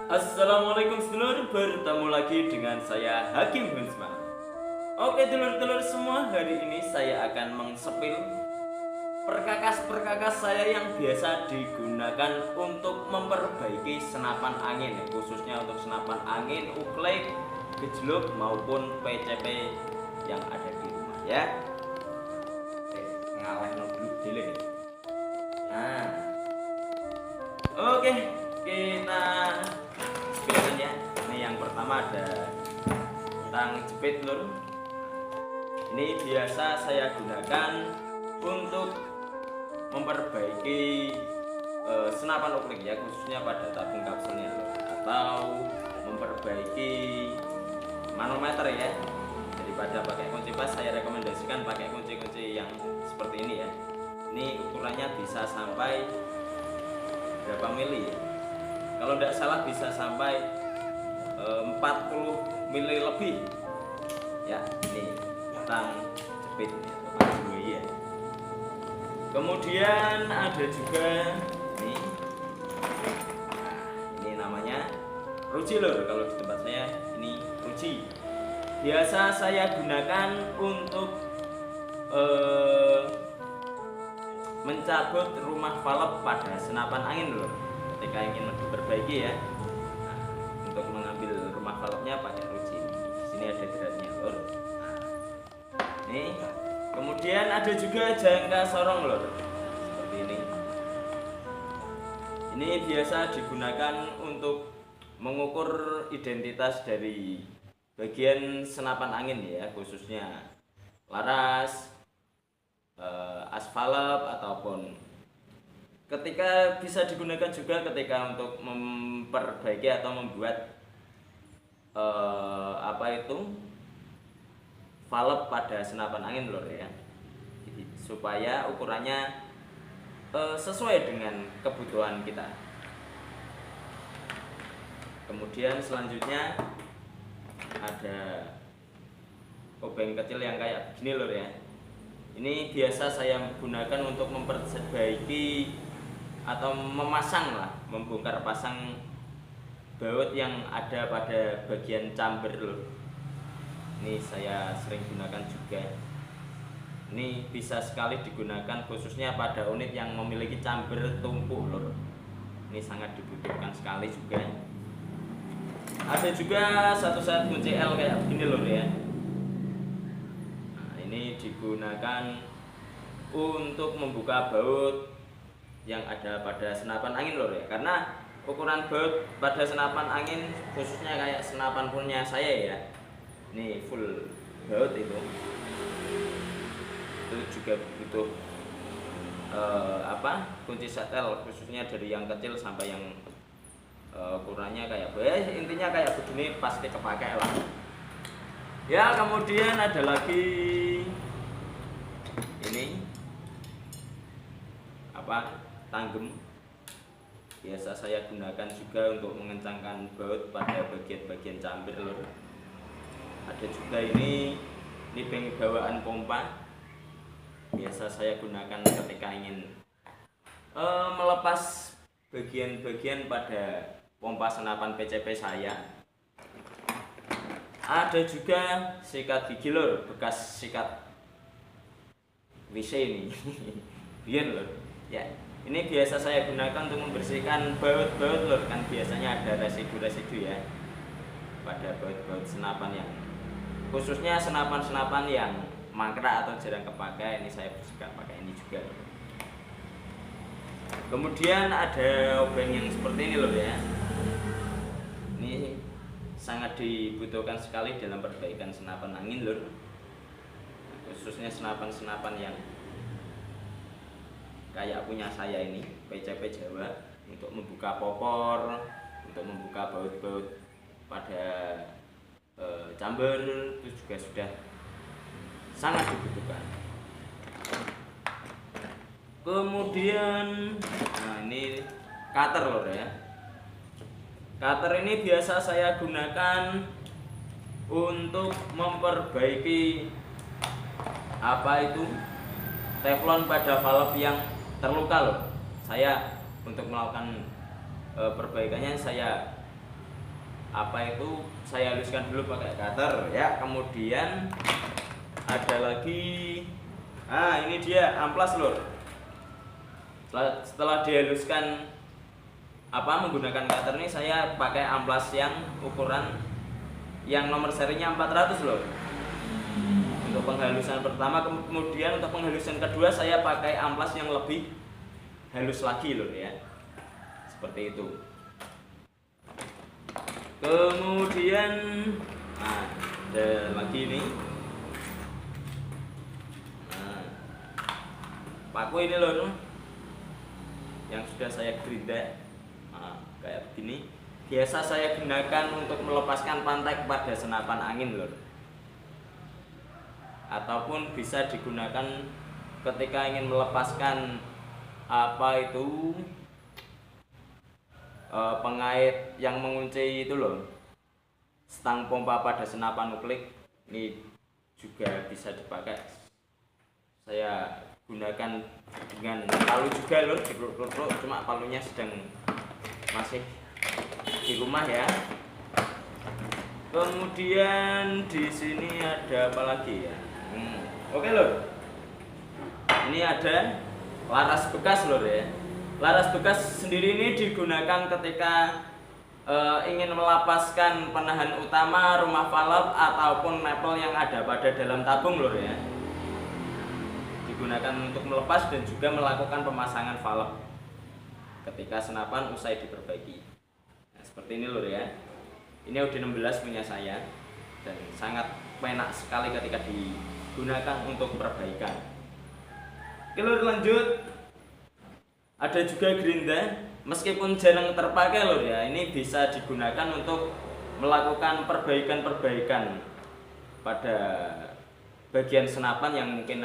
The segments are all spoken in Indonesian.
Assalamualaikum sedulur, bertemu lagi dengan saya Hakim Hunsman. Oke dulur-dulur semua, hari ini saya akan mengsepil perkakas-perkakas saya yang biasa digunakan untuk memperbaiki senapan angin, khususnya untuk senapan angin, uklek, gejluk maupun PCP yang ada di rumah ya. Oke, ngalah dulu delay. Nah, oke, kita sepilkan ya. Ini yang pertama ada tang jepit lur. Ini biasa saya gunakan untuk memperbaiki senapan uklek ya, khususnya pada tabung kapselnya lur, atau memperbaiki manometer ya. Daripada pakai kunci pas, saya rekomendasikan pakai kunci-kunci yang seperti ini ya. Ini ukurannya bisa sampai berapa mili ya? Kalau tidak salah bisa sampai 40 mili lebih ya. Ini tang jepit ya. Kemudian ada juga ini namanya ruji lur. Kalau di tempat saya ini ruji, biasa saya gunakan untuk mencabut rumah valve pada senapan angin lur. Ketika ingin diperbaiki ya, untuk mengambil rumah valve-nya pakai ruji. Sini ada geraknya lur. Nih, kemudian ada juga jangka sorong lur, seperti ini. Ini biasa digunakan untuk mengukur identitas dari bagian senapan angin ya, khususnya laras, asfalep, ataupun ketika bisa digunakan juga ketika untuk memperbaiki atau membuat valve pada senapan angin lur ya. Jadi, supaya ukurannya sesuai dengan kebutuhan kita. Kemudian selanjutnya ada obeng kecil yang kayak begini lur ya. Ini biasa saya gunakan untuk memperbaiki atau memasang lah, membongkar pasang baut yang ada pada bagian chamber lur. Ini saya sering gunakan juga. Ini bisa sekali digunakan khususnya pada unit yang memiliki chamber tumpuk lur. Ini sangat dibutuhkan sekali juga. Ada juga satu set kunci L kayak begini lur ya. Nah, ini digunakan untuk membuka baut yang ada pada senapan angin lur ya. Karena ukuran baut pada senapan angin, khususnya kayak senapan punya saya ya, ini full baut itu juga butuh kunci setel, khususnya dari yang kecil sampai yang ukurannya kayak intinya kayak begini pasti kepakai lah ya. Kemudian ada lagi ini tanggem, biasa saya gunakan juga untuk mengencangkan baut pada bagian-bagian chamber lur. Ada juga ini peng bawaan pompa, biasa saya gunakan ketika ingin melepas bagian-bagian pada pompa senapan PCP saya. Ada juga sikat gigi lur, bekas sikat WC ini biar lur ya. Ini biasa saya gunakan untuk membersihkan baut-baut lur, kan biasanya ada residu-residu ya pada baut-baut senapan, yang khususnya senapan-senapan yang mangkrak atau jarang kepakai. Ini saya bersihkan pakai ini juga. Kemudian ada obeng yang seperti ini lur ya. Ini sangat dibutuhkan sekali dalam perbaikan senapan angin lur, khususnya senapan-senapan yang kayak punya saya ini, PCP Jawa, untuk membuka popor, untuk membuka baut-baut pada chamber, itu juga sudah sangat dibutuhkan. Kemudian ini cutter lor ya. Cutter ini biasa saya gunakan untuk memperbaiki teflon pada valve yang terluka loh. Saya untuk melakukan perbaikannya, saya apa itu saya haluskan dulu pakai cutter ya. Kemudian ada lagi, ini dia amplas lur. Setelah dihaluskan menggunakan cutter ini, saya pakai amplas yang ukuran yang nomor serinya 400 lur untuk penghalusan pertama. Kemudian untuk penghalusan kedua saya pakai amplas yang lebih halus lagi lur ya, seperti itu. Kemudian ada lagi nih, paku ini lur yang sudah saya gerinda, kayak begini. Biasa saya gunakan untuk melepaskan pantai pada senapan angin lur, ataupun bisa digunakan ketika ingin melepaskan pengait yang mengunci itu loh, stang pompa pada senapan nuklik. Ini juga bisa dipakai. Saya gunakan dengan palu juga lur, dikeluk-keluk, cuma palunya sedang masih di rumah ya. Kemudian di sini ada apa lagi ya? Oke lur, ini ada laras bekas lur ya. Laras bekas sendiri ini digunakan ketika ingin melapaskan penahan utama rumah valve ataupun mapel yang ada pada dalam tabung lur ya. Digunakan untuk melepas dan juga melakukan pemasangan valve ketika senapan usai diperbaiki. Nah, seperti ini lur ya. Ini OD16 punya saya dan sangat enak sekali ketika digunakan untuk perbaikan. Oke lur, lanjut. Ada juga gerinda, meskipun jarang terpakai lur ya, ini bisa digunakan untuk melakukan perbaikan-perbaikan pada bagian senapan yang mungkin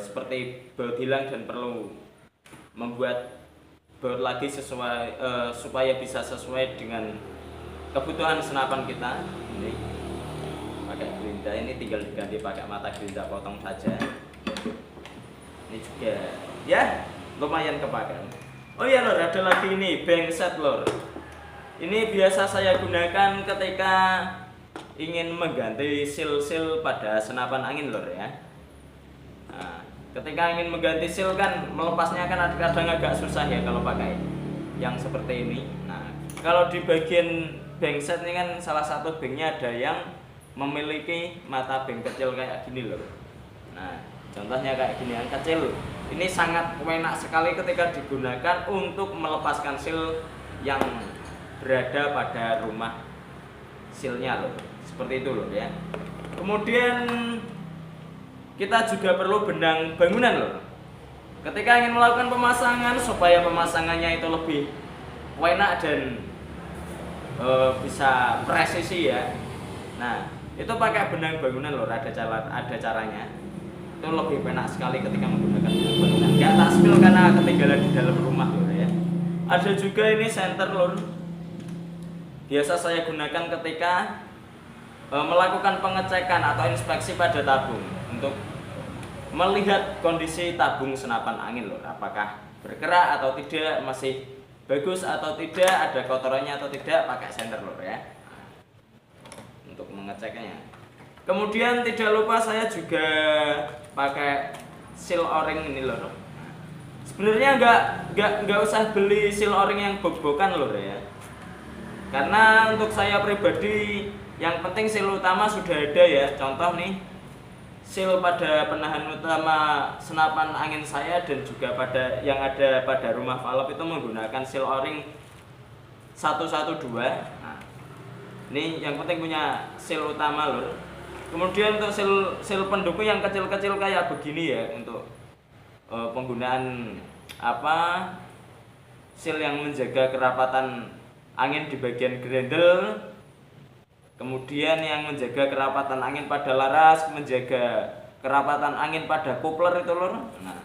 seperti baut hilang dan perlu membuat baut lagi sesuai supaya bisa sesuai dengan kebutuhan senapan kita. Ini pakai gerinda, ini tinggal diganti pakai mata gerinda potong saja. Ini juga ya lumayan kepakai. Oh iya lor, ada lagi ini bengset lor. Ini biasa saya gunakan ketika ingin mengganti sil-sil pada senapan angin lor ya. Nah, ketika ingin mengganti sil kan melepasnya kan kadang agak susah ya kalau pakai yang seperti ini. Nah, kalau di bagian bengset ini kan salah satu bengnya ada yang memiliki mata beng kecil kayak gini loh. Nah, contohnya kayak gini yang kecil. Ini sangat enak sekali ketika digunakan untuk melepaskan sil yang berada pada rumah silnya loh. Seperti itu loh ya. Kemudian kita juga perlu benang bangunan loh. Ketika ingin melakukan pemasangan supaya pemasangannya itu lebih enak dan bisa presisi ya. Nah, itu pakai benang bangunan loh, ada caranya. Itu lebih enak sekali ketika menggunakan benang bangunan. Gak tak spill karena ketinggalan di dalam rumah loh ya. Ada juga ini senter lor. Biasa saya gunakan ketika melakukan pengecekan atau inspeksi pada tabung untuk melihat kondisi tabung senapan angin lor, apakah bergerak atau tidak, masih bagus atau tidak, ada kotorannya atau tidak, pakai senter lor ya untuk mengeceknya. Kemudian tidak lupa saya juga pakai seal o-ring ini lor. Sebenarnya nggak usah beli seal o-ring yang bok-bokan lor ya, karena untuk saya pribadi yang penting seal utama sudah ada ya. Contoh nih, seal pada penahan utama senapan angin saya dan juga pada yang ada pada rumah valve itu menggunakan seal o-ring 112. Nah, ini yang penting punya seal utama lor. Kemudian untuk seal pendukung yang kecil-kecil kayak begini ya, untuk penggunaan seal yang menjaga kerapatan angin di bagian grendel. Kemudian yang menjaga kerapatan angin pada laras, menjaga kerapatan angin pada coupler itu lor. Nah,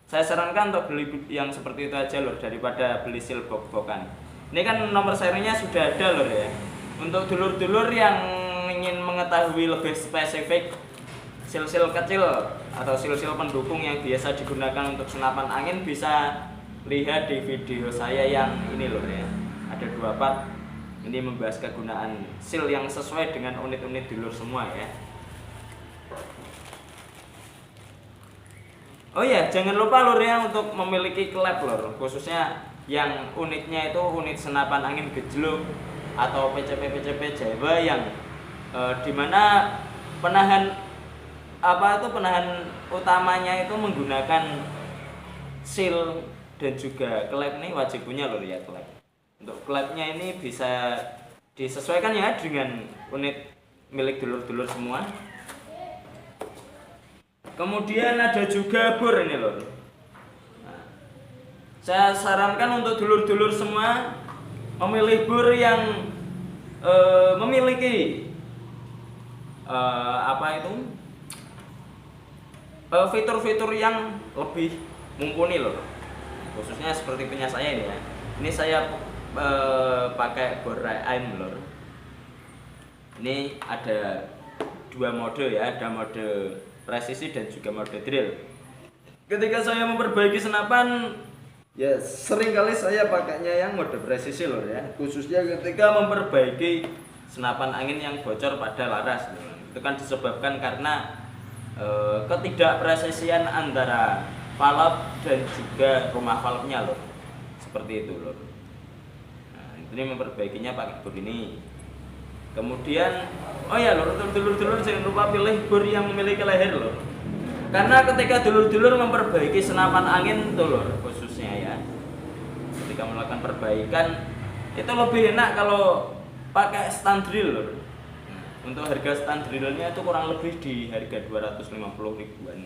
saya sarankan untuk beli yang seperti itu aja lor, daripada beli seal bok-bokan. Ini kan nomor serinya sudah ada lor ya. Untuk dulur-dulur yang ingin mengetahui lebih spesifik seal-seal kecil atau seal-seal pendukung yang biasa digunakan untuk senapan angin, bisa lihat di video saya yang ini lor ya. Ada 2 part Ini membahas kegunaan seal yang sesuai dengan unit-unit dulur semua ya. Oh ya, jangan lupa lur ya untuk memiliki klep lur, khususnya yang unitnya itu unit senapan angin gejluk atau PCP Jawa yang dimana penahan utamanya itu menggunakan seal dan juga klep. Ini wajib punya lur ya klep. Untuk klepnya ini bisa disesuaikan ya dengan unit milik dulur-dulur semua. Kemudian ada juga bor ini lor. Nah, saya sarankan untuk dulur-dulur semua memilih bor yang memiliki fitur-fitur yang lebih mumpuni lor. Khususnya seperti punya saya ini ya. Ini saya pakai bor AM lor. Ini ada dua mode ya, ada mode presisi dan juga mode drill. Ketika saya memperbaiki senapan, ya sering kali saya pakainya yang mode presisi lor ya, khususnya ketika memperbaiki senapan angin yang bocor pada laras lor. Itu kan disebabkan karena ketidakpresisian antara valve dan juga rumah valve-nya lor. Seperti itu lor. Nah, ini memperbaikinya pakai bor ini. Kemudian, oh ya lur, untuk dulur-dulur jangan lupa pilih bor yang memiliki leher lur. Karena ketika dulur-dulur memperbaiki senapan angin tuh lur, khususnya ya, ketika melakukan perbaikan itu lebih enak kalau pakai stand drill lur. Untuk harga stand drillnya itu kurang lebih di harga 250 ribuan.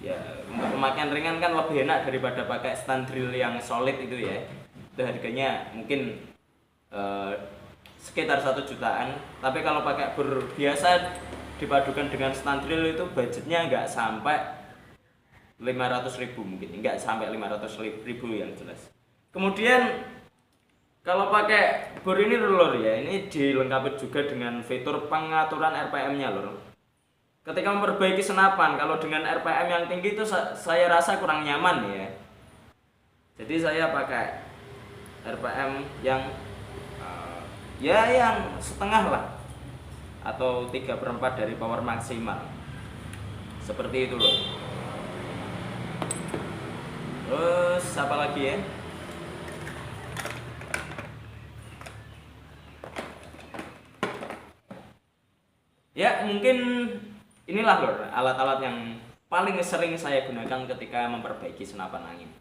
Ya, untuk pemakaian ringan kan lebih enak daripada pakai stand drill yang solid itu ya. Itu harganya mungkin sekitar 1 jutaan. Tapi kalau pakai bor biasa dipadukan dengan stand drill itu budgetnya nggak sampai 500 ribu, mungkin nggak sampai 500 ribu yang jelas. Kemudian kalau pakai bor ini lor ya, ini dilengkapi juga dengan fitur pengaturan RPM-nya lor. Ketika memperbaiki senapan, kalau dengan RPM yang tinggi itu saya rasa kurang nyaman ya. Jadi saya pakai RPM yang yang setengah lah, atau 3/4 dari power maksimal. Seperti itu loh. Terus apa lagi ya? Ya mungkin inilah lor alat-alat yang paling sering saya gunakan ketika memperbaiki senapan angin.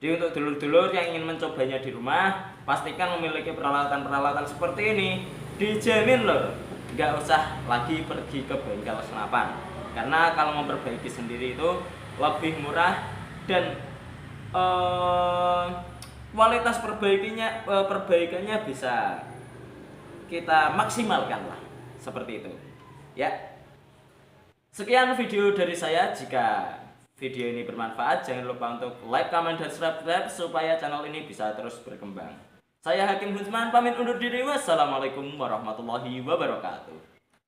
Jadi untuk dulur-dulur yang ingin mencobanya di rumah, pastikan memiliki peralatan-peralatan seperti ini. Dijamin loh, nggak usah lagi pergi ke bengkel senapan. Karena kalau memperbaiki sendiri itu lebih murah dan kualitas perbaikannya bisa kita maksimalkan lah, seperti itu. Ya, sekian video dari saya. Jika video ini bermanfaat, jangan lupa untuk like, comment, dan subscribe supaya channel ini bisa terus berkembang. Saya Hakim Hunsman pamit undur diri. Wassalamualaikum warahmatullahi wabarakatuh.